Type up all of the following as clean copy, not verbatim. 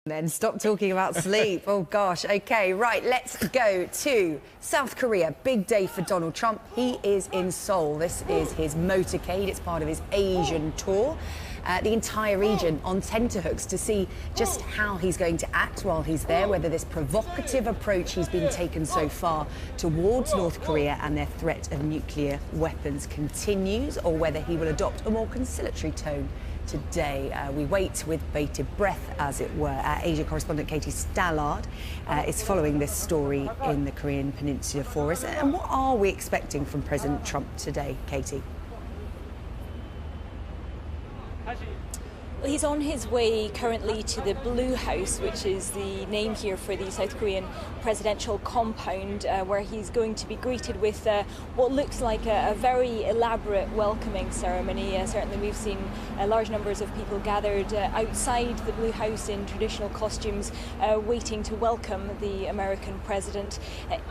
Then stop talking about sleep. Oh gosh. Okay, right, let's go to South Korea. Big day for Donald Trump. He is in Seoul. This is his motorcade. It's part of his Asian tour. The entire region on tenterhooks to see just how he's going to act while he's there, whether this provocative approach he's been taken so far towards North Korea and their threat of nuclear weapons continues, or whether he will adopt a more conciliatory tone today. We wait with bated breath, as it were. Our Asia correspondent Katie Stallard is following this story in the Korean Peninsula for us. And what are we expecting from President Trump today, Katie? Well, he's on his way currently to the Blue House, which is the name here for the South Korean presidential compound, where he's going to be greeted with what looks like a very elaborate welcoming ceremony. Certainly we've seen large numbers of people gathered outside the Blue House in traditional costumes, waiting to welcome the American president.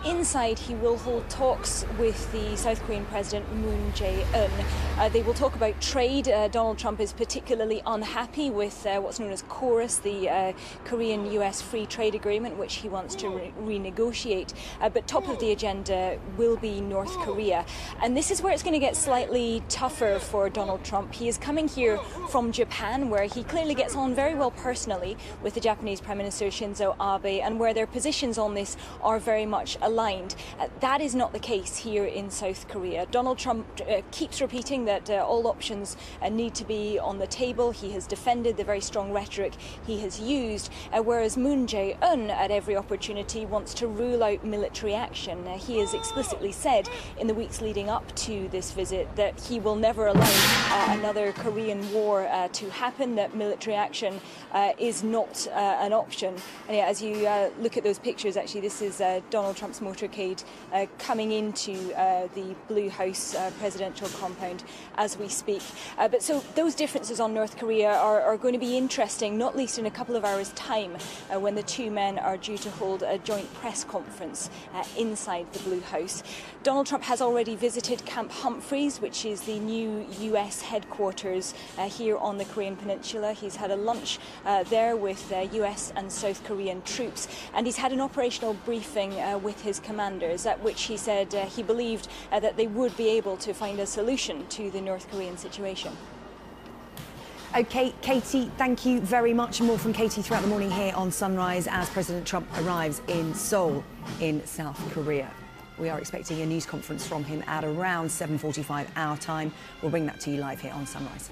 Inside, he will hold talks with the South Korean president, Moon Jae-in. They will talk about trade. Donald Trump is particularly unhappy with what's known as KORUS, the Korean-US Free Trade Agreement, which he wants to renegotiate. But top of the agenda will be North Korea. And this is where it's going to get slightly tougher for Donald Trump. He is coming here from Japan, where he clearly gets on very well personally with the Japanese Prime Minister Shinzo Abe, and where their positions on this are very much aligned. That is not the case here in South Korea. Donald Trump keeps repeating that all options need to be on the table. He has defended the very strong rhetoric he has used, whereas Moon Jae-in at every opportunity wants to rule out military action. He has explicitly said in the weeks leading up to this visit that he will never allow another Korean war to happen, that military action is not an option. And yeah, as you look at those pictures, actually this is Donald Trump's motorcade coming into the Blue House presidential compound as we speak. But so those differences on North Korea are going to be interesting, not least in a couple of hours' time when the two men are due to hold a joint press conference inside the Blue House. Donald Trump has already visited Camp Humphreys, which is the new US headquarters here on the Korean Peninsula. He's had a lunch there with US and South Korean troops, and he's had an operational briefing with his commanders, at which he said he believed that they would be able to find a solution to the North Korean situation. Okay, Katie, thank you very much. More from Katie throughout the morning here on Sunrise as President Trump arrives in Seoul in South Korea. We are expecting a news conference from him at around 7:45 our time. We'll bring that to you live here on Sunrise.